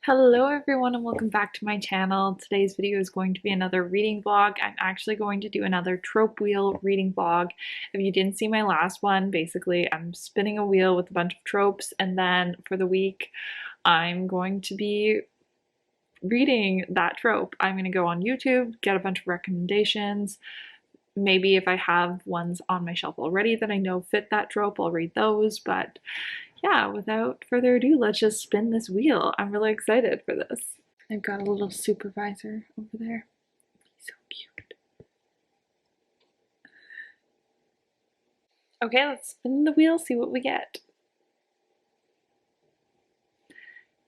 Hello everyone and welcome back to my channel. Today's video is going to be another reading vlog. I'm actually going to do another trope wheel reading vlog. If you didn't see my last one, basically I'm spinning a wheel with a bunch of tropes, and then for the week I'm going to be reading that trope. I'm going to go on YouTube, get a bunch of recommendations. Maybe if I have ones on my shelf already that I know fit that trope, I'll read those, but yeah, without further ado, let's just spin this wheel. I'm really excited for this. I've got a little supervisor over there. He's so cute. Okay, let's spin the wheel, see what we get.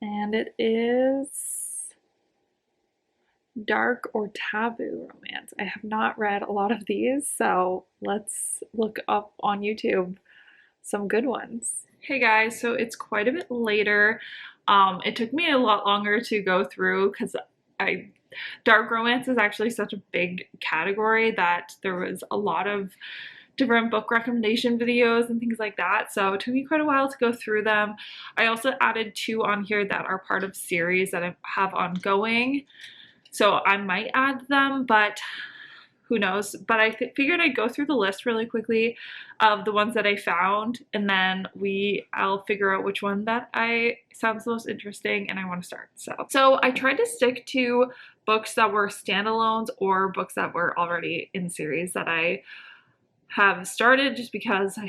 And it is dark or taboo romance. I have not read a lot of these, so let's look up on YouTube some good ones. Hey guys, so it's quite a bit later. It took me a lot longer to go through because dark romance is actually such a big category that there was a lot of different book recommendation videos and things like that, so it took me quite a while to go through them. I also added two on here that are part of series that I have ongoing, so I might add them, but who knows. But I figured I'd go through the list really quickly of the ones that I found, and then I'll figure out which one that sounds the most interesting and I want to start. So I tried to stick to books that were standalones or books that were already in series that I have started, just because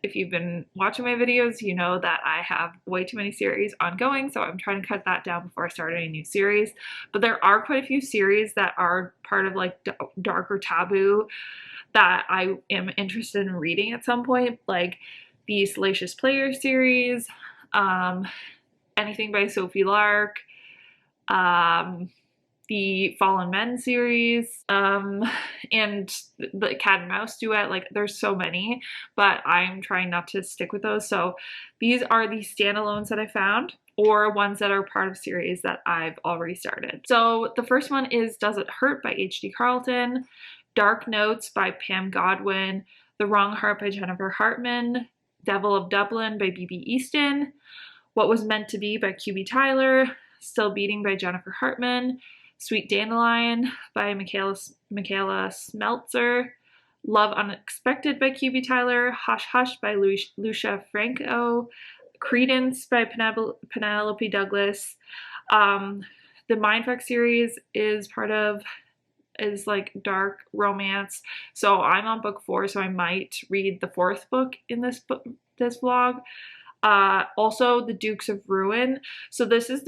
if you've been watching my videos, you know that I have way too many series ongoing, so I'm trying to cut that down before I start any new series. But there are quite a few series that are part of like dark or taboo that I am interested in reading at some point, like the Salacious Player series, anything by Sophie Lark, the Fallen Men series, and the Cat and Mouse duet. Like, there's so many, but I'm trying not to stick with those. So these are the standalones that I found, or ones that are part of series that I've already started. So the first one is Does It Hurt by H.D. Carlton, Dark Notes by Pam Godwin, The Wrong Heart by Jennifer Hartman, Devil of Dublin by B.B. Easton, What Was Meant to Be by Q.B. Tyler, Still Beating by Jennifer Hartman, Sweet Dandelion by Michaela Smeltzer, Love Unexpected by Q.B. Tyler, Hush Hush by Lucia Franco, Credence by Penelope Douglas. The Mindfuck series is like dark romance, so I'm on book 4, so I might read the 4th book in this vlog. Also the Dukes of Ruin. So this is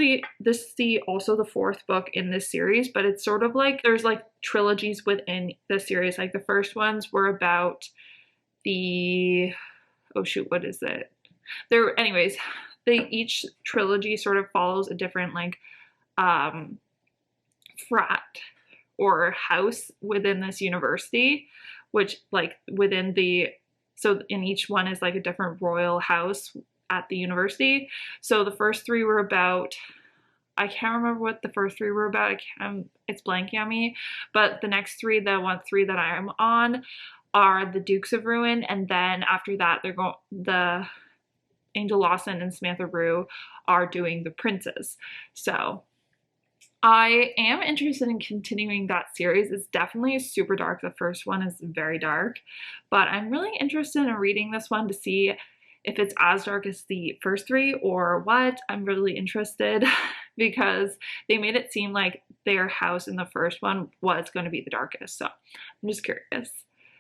also the 4th book in this series, but it's sort of like there's like trilogies within the series. Like the first ones were about what is it? Each trilogy sort of follows a different like frat or house within this university, which like so in each one is like a different royal house at the university. So the first 3 were about, I can't remember what the first 3 were about. It's blanking on me. But the next 3, the 3 that I'm on, are the Dukes of Ruin, and then after that the Angel Lawson and Samantha Rue are doing the Princes. So I am interested in continuing that series. It's definitely super dark. The first one is very dark, but I'm really interested in reading this one to see if it's as dark as the first 3 or what. I'm really interested because they made it seem like their house in the first one was going to be the darkest. So I'm just curious.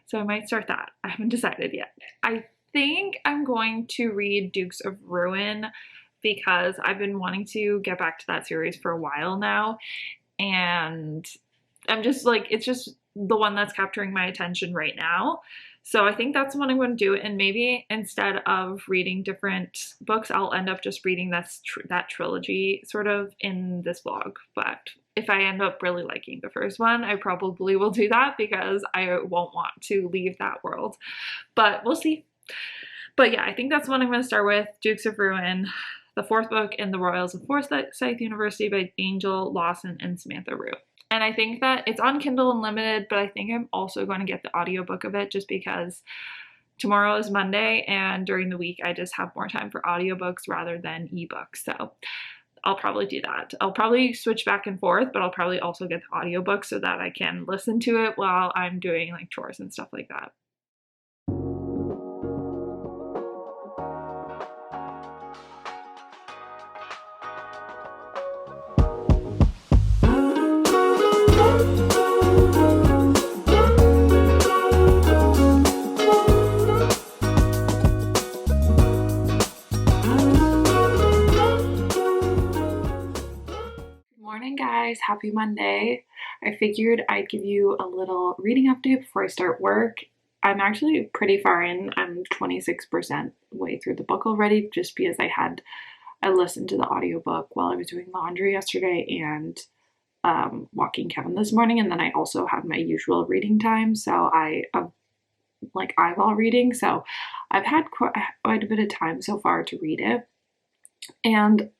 So I might start that. I haven't decided yet. I think I'm going to read Dukes of Ruin because I've been wanting to get back to that series for a while now, and I'm just like, it's just the one that's capturing my attention right now. So I think that's what I'm going to do, and maybe instead of reading different books, I'll end up just reading that trilogy sort of in this vlog. But if I end up really liking the first one, I probably will do that because I won't want to leave that world. But we'll see. But yeah, I think that's what I'm going to start with, Dukes of Ruin, the 4th book in the Royals of Forsyth University by Angel Lawson and Samantha Rue. And I think that it's on Kindle Unlimited, but I think I'm also going to get the audiobook of it just because tomorrow is Monday and during the week I just have more time for audiobooks rather than ebooks. So I'll probably do that. I'll probably switch back and forth, but I'll probably also get the audiobook so that I can listen to it while I'm doing like chores and stuff like that. Morning, guys. Happy Monday. I figured I'd give you a little reading update before I start work. I'm actually pretty far in. I'm 26% way through the book already, just because I listened to the audiobook while I was doing laundry yesterday and walking Kevin this morning, and then I also had my usual reading time, so I like eyeball reading, so I've had quite a bit of time so far to read it. And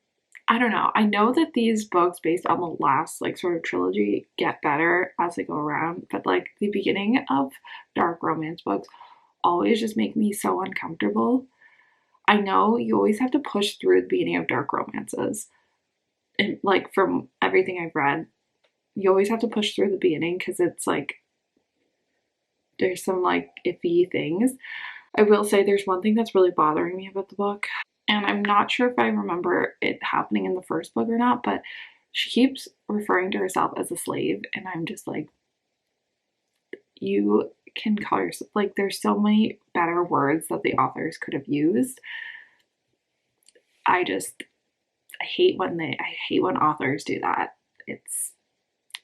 I don't know. I know that these books based on the last like sort of trilogy get better as they go around, but like the beginning of dark romance books always just make me so uncomfortable. I know you always have to push through the beginning of dark romances. And like from everything I've read, you always have to push through the beginning because it's like there's some like iffy things. I will say there's one thing that's really bothering me about the book, and I'm not sure if I remember it happening in the first book or not, but she keeps referring to herself as a slave, and I'm just like, you can call yourself, like, there's so many better words that the authors could have used. I hate when authors do that. It's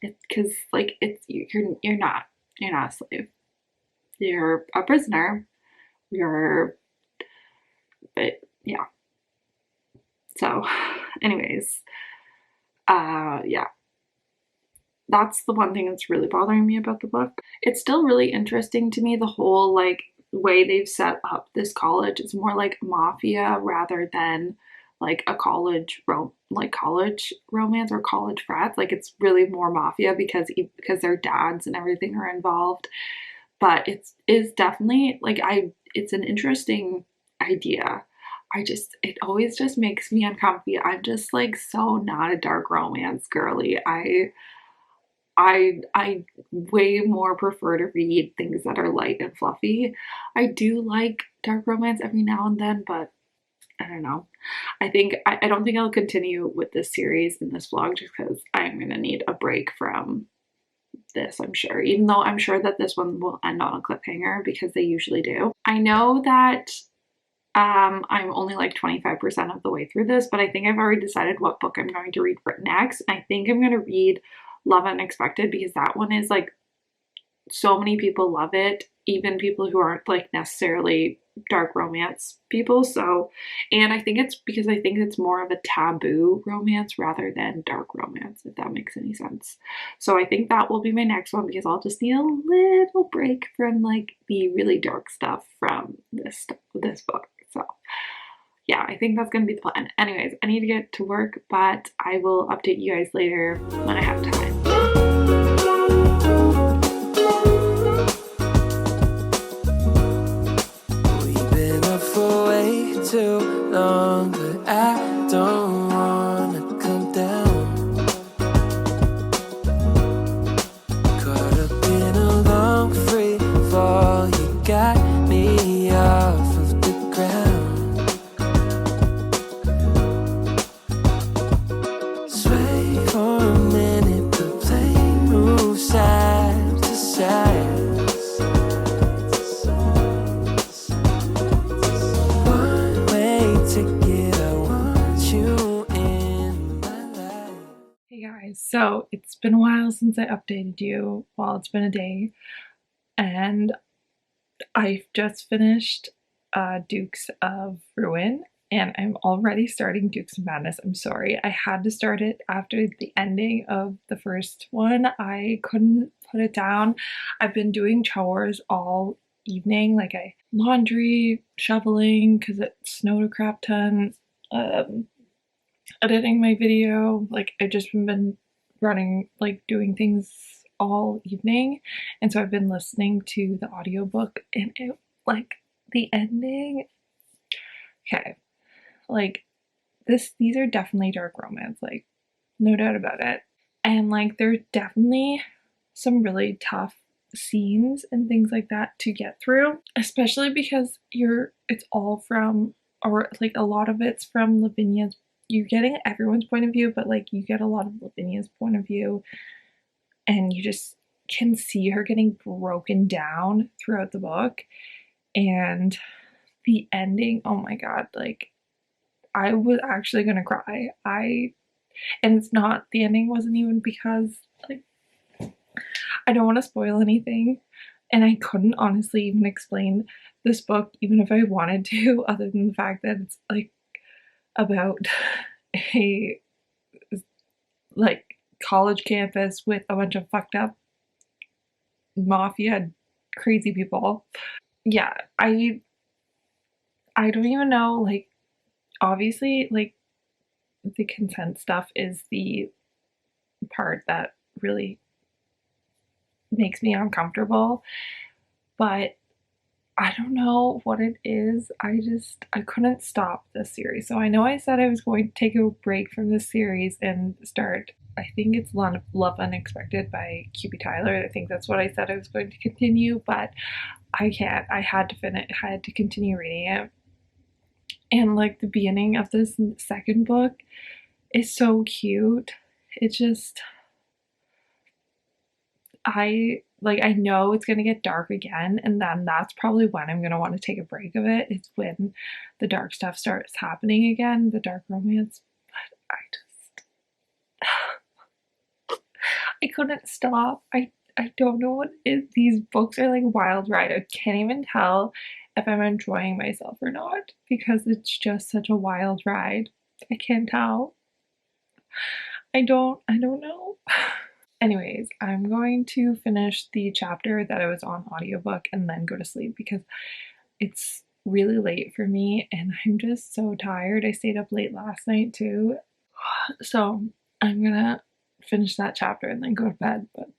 because like you're not a slave. You're a prisoner. But yeah. So, anyways, yeah, that's the one thing that's really bothering me about the book. It's still really interesting to me, the whole like way they've set up this college. It's more like mafia rather than like a college romance or college frats. Like it's really more mafia because their dads and everything are involved. But is definitely like it's an interesting idea. It always just makes me uncomfy. I'm just like so not a dark romance girly. I way more prefer to read things that are light and fluffy. I do like dark romance every now and then, but I don't know. I don't think I'll continue with this series in this vlog just because I'm gonna need a break from this, I'm sure, even though I'm sure that this one will end on a cliffhanger because they usually do. I know that I'm only like 25% of the way through this, but I think I've already decided what book I'm going to read next. I think I'm going to read Love Unexpected because that one is like so many people love it, even people who aren't like necessarily dark romance people. So, and I think it's because I think it's more of a taboo romance rather than dark romance, if that makes any sense. So I think that will be my next one because I'll just need a little break from like the really dark stuff from this book. So yeah, I think that's going to be the plan. Anyways, I need to get to work, but I will update you guys later when I have time. We've been up for way too long, but I don't wanna come down. Caught up in a long free fall, you got me off of the ground. Sway for a minute, but play move side to side. One way ticket, I want you in my life. Hey guys, so it's been a while since I updated you. Well, it's been a day, and I've just finished Dukes of Ruin, and I'm already starting Dukes of Madness. I'm sorry, I had to start it after the ending of the first one. I couldn't put it down. I've been doing chores all evening, like laundry, shoveling because it snowed a crap ton, editing my video. Like I've just been running, like doing things all evening, and so I've been listening to the audiobook, and it like the ending, okay, like these are definitely dark romance, like no doubt about it. And like there's definitely some really tough scenes and things like that to get through, especially because it's all from, or like a lot of it's from Lavinia's. You're getting everyone's point of view, but like you get a lot of Lavinia's point of view, and you just can see her getting broken down throughout the book. And the ending, oh my god, like I was actually gonna cry. And it's not, the ending wasn't even because, like, I don't want to spoil anything, and I couldn't honestly even explain this book even if I wanted to, other than the fact that it's like about a like college campus with a bunch of fucked up mafia crazy people. Yeah, I don't even know, like, obviously, like, the consent stuff is the part that really makes me uncomfortable, but I don't know what it is. I couldn't stop this series. So I know I said I was going to take a break from this series and start, I think it's Love Unexpected by QB Tyler. I think that's what I said I was going to continue, but I can't. I had to finish, I had to continue reading it. And like the beginning of this second book is so cute. It just, I know it's gonna get dark again, and then that's probably when I'm gonna want to take a break of it. It's when the dark stuff starts happening again, the dark romance. But I couldn't stop. I don't know what it is. These books are like wild ride. I can't even tell if I'm enjoying myself or not because it's just such a wild ride. I can't tell. I don't know. Anyways, I'm going to finish the chapter that I was on audiobook and then go to sleep because it's really late for me and I'm just so tired. I stayed up late last night too. So I'm gonna finish that chapter and then go to bed, but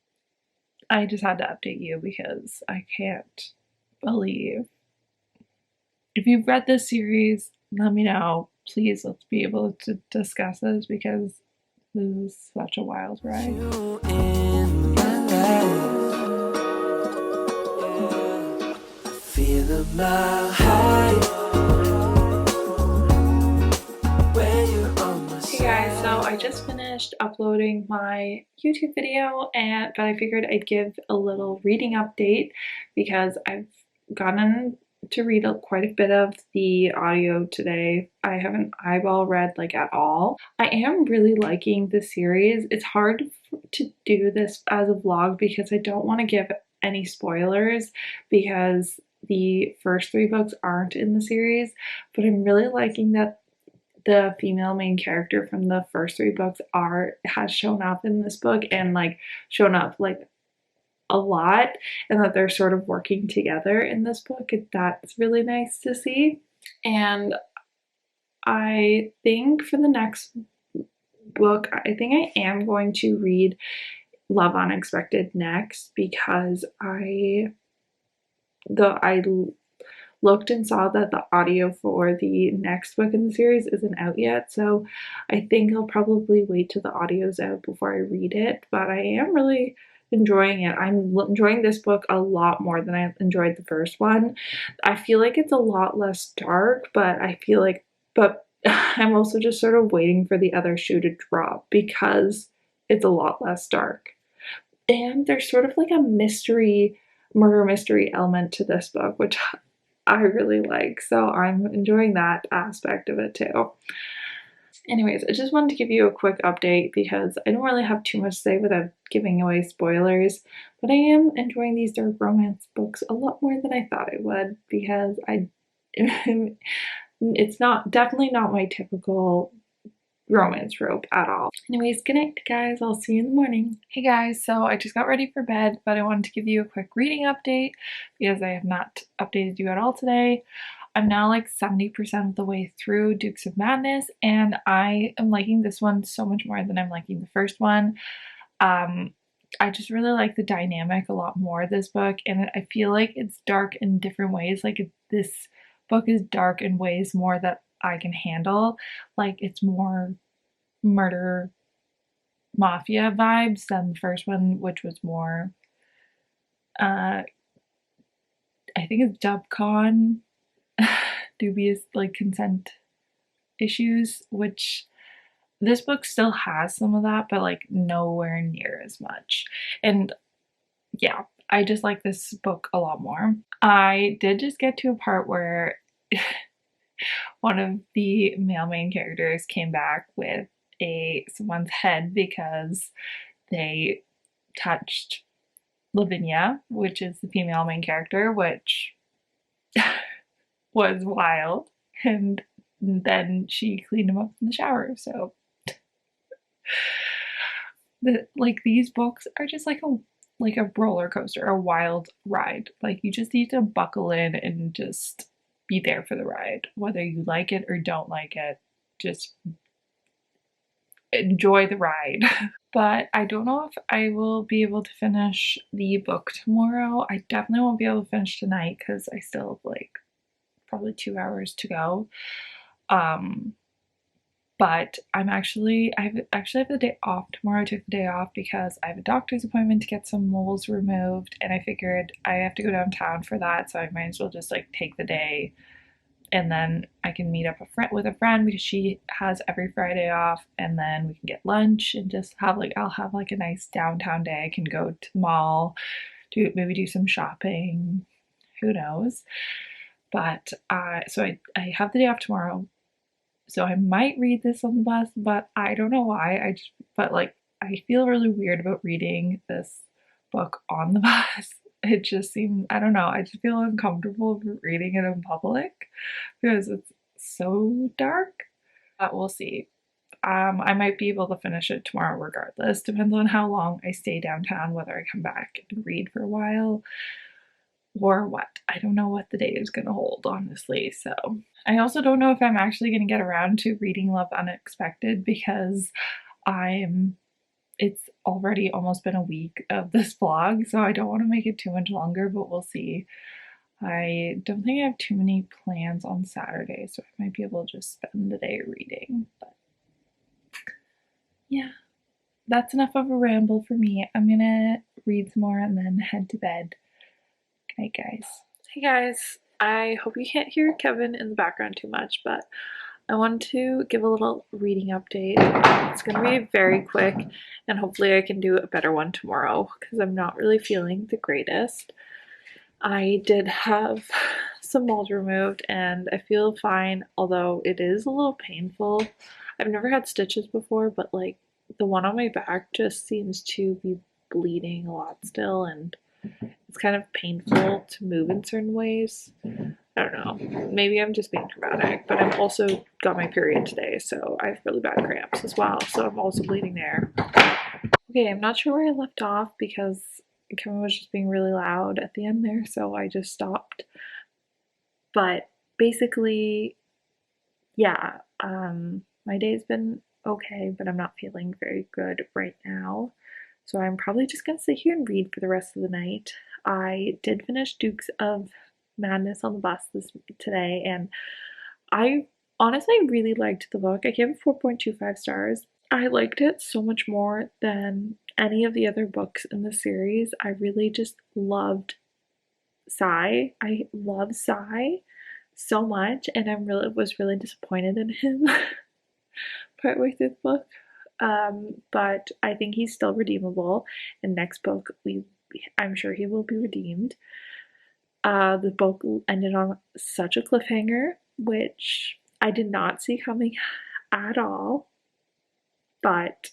I just had to update you because I can't believe. If you've read this series, let me know. Please, let's be able to discuss this because this is such a wild ride. Feel my heart. Hey guys, so I just finished uploading my YouTube video, but I figured I'd give a little reading update because I've gotten to read quite a bit of the audio today. I haven't eyeball read like at all. I am really liking the series. It's hard to do this as a vlog because I don't want to give any spoilers because the first 3 books aren't in the series, but I'm really liking that the female main character from the first 3 books has shown up in this book and like shown up like a lot, and that they're sort of working together in this book. That's really nice to see. And I think for the next book, I think I am going to read Love Unexpected next because I looked and saw that the audio for the next book in the series isn't out yet, so I think I'll probably wait till the audio's out before I read it, but I am really enjoying it. I'm enjoying this book a lot more than I enjoyed the first one. I feel like it's a lot less dark, but I'm also just sort of waiting for the other shoe to drop because it's a lot less dark. And there's sort of like a murder mystery element to this book, which I really like, so I'm enjoying that aspect of it too. Anyways, I just wanted to give you a quick update because I don't really have too much to say without giving away spoilers, but I am enjoying these dark romance books a lot more than I thought I would because it's definitely not my typical romance trope at all. Anyways, good night guys, I'll see you in the morning. Hey guys, so I just got ready for bed, but I wanted to give you a quick reading update because I have not updated you at all today. I'm now like 70% of the way through Dukes of Madness, and I am liking this one so much more than I'm liking the first one. I just really like the dynamic a lot more this book, and I feel like it's dark in different ways. Like this book is dark in ways more that I can handle. Like, it's more murder mafia vibes than the first one, which was more I think it's dubcon dubious like consent issues, which this book still has some of that, but like nowhere near as much. And yeah, I just like this book a lot more. I did just get to a part where one of the male main characters came back with someone's head because they touched Lavinia, which is the female main character, which was wild. And then she cleaned him up in the shower. So like these books are just like a roller coaster, a wild ride. Like you just need to buckle in and just be there for the ride, whether you like it or don't like it. Just enjoy the ride. But I don't know if I will be able to finish the book tomorrow. I definitely won't be able to finish tonight because I still have like probably 2 hours to go. But I actually have the day off tomorrow. I took the day off because I have a doctor's appointment to get some moles removed, and I figured I have to go downtown for that, so I might as well just like take the day, and then I can meet up with a friend because she has every Friday off, and then we can get lunch and just have like I'll have like a nice downtown day. I can go to the mall, maybe do some shopping, who knows. But so I have the day off tomorrow. So I might read this on the bus, but I don't know why. But like, I feel really weird about reading this book on the bus. It just seems, I don't know, I just feel uncomfortable reading it in public because it's so dark. But we'll see. I might be able to finish it tomorrow regardless. Depends on how long I stay downtown, whether I come back and read for a while or what. I don't know what the day is going to hold, honestly. So I also don't know if I'm actually going to get around to reading Love Unexpected because it's already almost been a week of this vlog, so I don't want to make it too much longer, but we'll see. I don't think I have too many plans on Saturday, so I might be able to just spend the day reading. But yeah, that's enough of a ramble for me. I'm gonna read some more and then head to bed. Good night, guys. Hey guys, I hope you can't hear Kevin in the background too much, but I wanted to give a little reading update. It's going to be very quick, and hopefully I can do a better one tomorrow because I'm not really feeling the greatest. I did have some mold removed and I feel fine, although it is a little painful. I've never had stitches before, but like the one on my back just seems to be bleeding a lot still, and it's kind of painful to move in certain ways. I don't know. Maybe I'm just being dramatic, but I've also got my period today, so I have really bad cramps as well, so I'm also bleeding there. Okay, I'm not sure where I left off because Kevin was just being really loud at the end there, so I just stopped. But basically, yeah, my day's been okay, but I'm not feeling very good right now. So I'm probably just gonna sit here and read for the rest of the night. I did finish Dukes of Madness on the bus today, and I honestly really liked the book. I gave it 4.25 stars. I liked it so much more than any of the other books in the series. I really just loved Sai. I love Sai so much, and was really disappointed in him partway through the book. But I think he's still redeemable. And next book, I'm sure he will be redeemed. The book ended on such a cliffhanger, which I did not see coming at all. But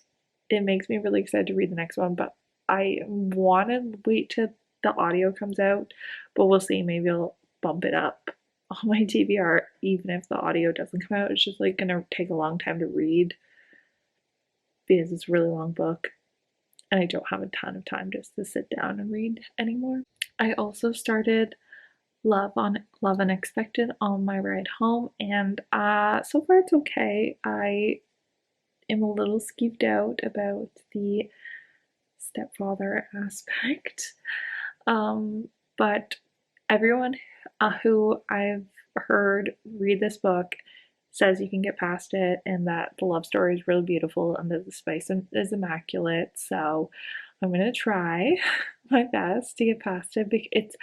it makes me really excited to read the next one. But I want to wait till the audio comes out. But we'll see. Maybe I'll bump it up on my TBR, even if the audio doesn't come out. It's just like gonna take a long time to read because it's a really long book and I don't have a ton of time just to sit down and read anymore. I also started Love Unexpected on my ride home, and so far it's okay. I am a little skeeved out about the stepfather aspect, but everyone who I've heard read this book says you can get past it, and that the love story is really beautiful and that the spice is immaculate. So I'm gonna try my best to get past it. Because it's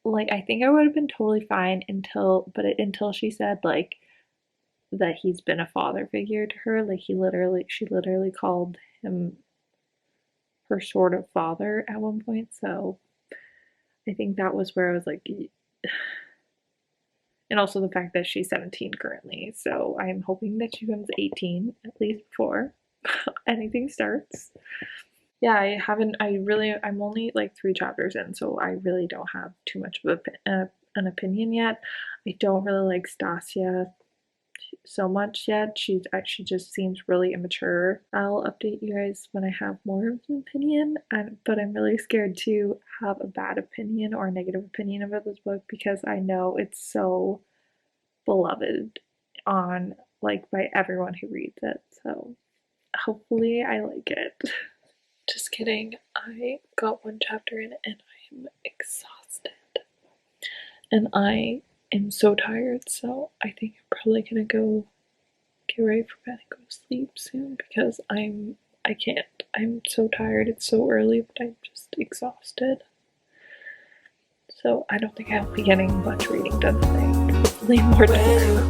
like, I think I would have been totally fine until she said like that he's been a father figure to her. Like she literally called him her sort of father at one point. So I think that was where I was like, and also the fact that she's 17 currently. So I'm hoping that she becomes 18 at least before anything starts. Yeah, I'm only like 3 chapters in, so I really don't have too much of an opinion yet. I don't really like Stasia so much yet. She just seems really immature. I'll update you guys when I have more of an opinion, but I'm really scared to have a bad opinion or a negative opinion about this book because I know it's so beloved by everyone who reads it. So hopefully I like it. Just kidding. I got 1 chapter in and I'm exhausted. And I am so tired, so I think I'm probably gonna go get ready for bed and go to sleep soon because I can't. I'm so tired. It's so early, but I'm just exhausted. So I don't think I'll be getting much reading done tonight. Hopefully more tomorrow.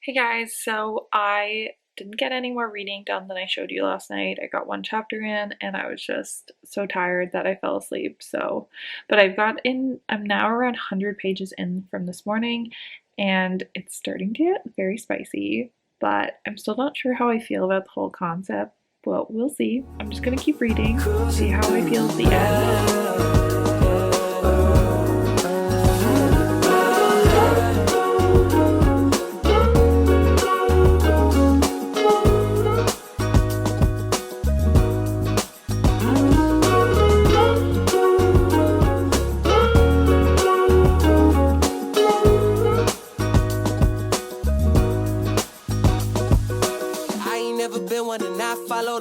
Hey guys, so I didn't get any more reading done than I showed you last night. I got 1 chapter in and I was just so tired that I fell asleep. But I'm now around 100 pages in from this morning and it's starting to get very spicy, but I'm still not sure how I feel about the whole concept. Well, we'll see. I'm just gonna keep reading, see how I feel at the end.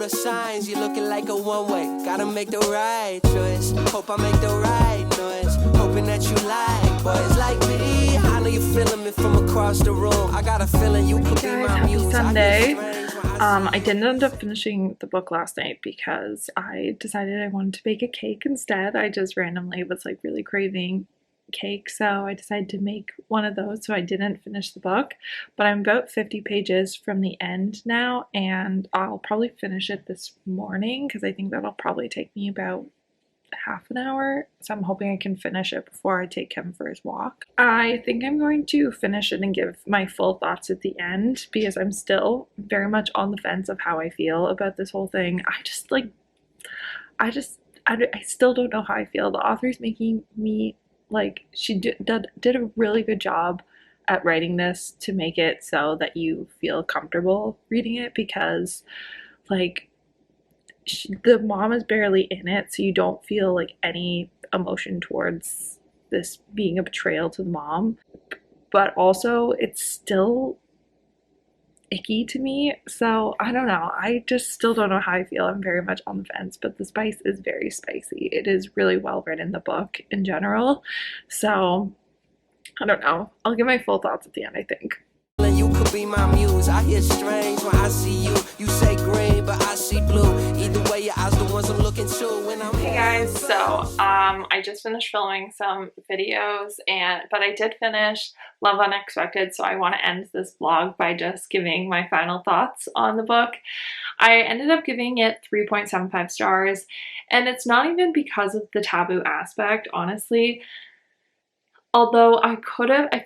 Signs, you're looking like a one-way. Gotta make the right choice. Hope I make the right noise. Hoping that you like boys like me. I know you're feeling me from across the room. I got a feeling you could be my muse. Happy Sunday. I didn't end up finishing the book last night because I decided I wanted to bake a cake instead. I just randomly was like really craving cake, so I decided to make one of those, so I didn't finish the book, but I'm about 50 pages from the end now and I'll probably finish it this morning because I think that'll probably take me about half an hour, so I'm hoping I can finish it before I take him for his walk. I think I'm going to finish it and give my full thoughts at the end because I'm still very much on the fence of how I feel about this whole thing. I still don't know how I feel. The author's making me like, she did a really good job at writing this to make it so that you feel comfortable reading it because like the mom is barely in it, so you don't feel like any emotion towards this being a betrayal to the mom, but also it's still icky to me. So I don't know. I just still don't know how I feel. I'm very much on the fence, but the spice is very spicy. It is really well written, the book in general. So I don't know. I'll give my full thoughts at the end, I think. You could be my muse. I hear strange when I see you. You say green, but I see blue. Either way, your eyes the ones I'm looking to when I'm. Hey guys, so I just finished filming some videos but I did finish Love Unexpected, so I want to end this vlog by just giving my final thoughts on the book. I ended up giving it 3.75 stars, and it's not even because of the taboo aspect, honestly. Although I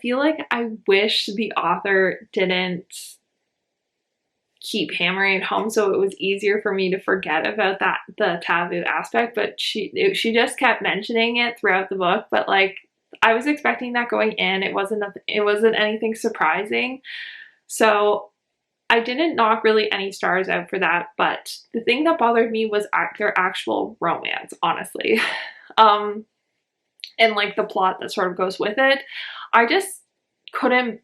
feel like I wish the author didn't keep hammering it home so it was easier for me to forget about the taboo aspect, but she just kept mentioning it throughout the book. But like, I was expecting that going in. It wasn't anything surprising, so I didn't knock really any stars out for that. But the thing that bothered me was their actual romance, honestly. And like the plot that sort of goes with it. I just couldn't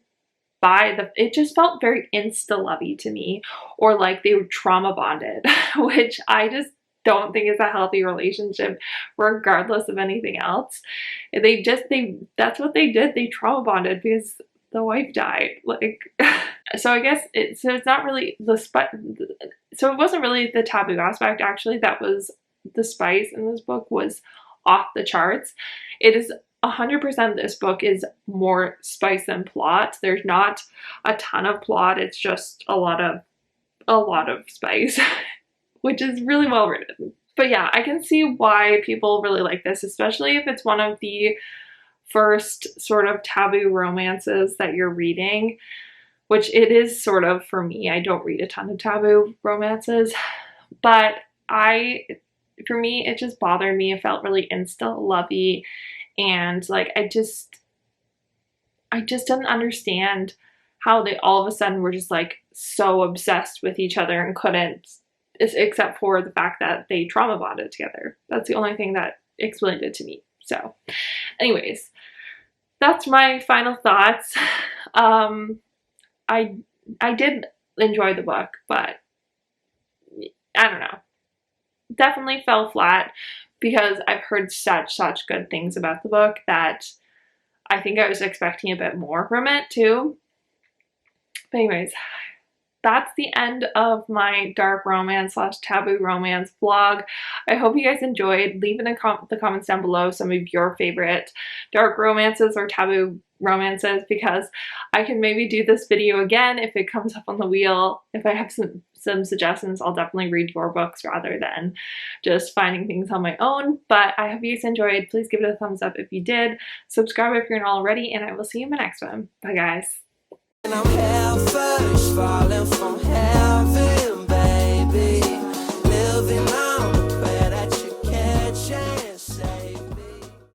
it just felt very insta-lovey to me, or like they were trauma bonded, which I just don't think is a healthy relationship regardless of anything else. That's what they did. They trauma bonded because the wife died. Like, so I guess it's not really so it wasn't really the taboo aspect, actually, that was the spice in this book was off the charts. It is 100% this book is more spice than plot. There's not a ton of plot. It's just a lot of spice, which is really well written. But yeah, I can see why people really like this, especially if it's one of the first sort of taboo romances that you're reading, which it is sort of for me. I don't read a ton of taboo romances, but for me, it just bothered me. It felt really insta-lovey, and like I just didn't understand how they all of a sudden were just like so obsessed with each other and couldn't, except for the fact that they trauma bonded together. That's the only thing that explained it to me. So anyways, that's my final thoughts. I did enjoy the book, but I don't know. Definitely fell flat because I've heard such good things about the book that I think I was expecting a bit more from it too. But anyways, that's the end of my dark romance / taboo romance vlog. I hope you guys enjoyed. Leave in the comments down below some of your favorite dark romances or taboo romances, because I can maybe do this video again if it comes up on the wheel. If I have some suggestions, I'll definitely read your books rather than just finding things on my own. But I hope you guys enjoyed. Please give it a thumbs up if you did. Subscribe if you're not already, and I will see you in my next one. Bye guys. And I'm hell first, falling from heaven, baby.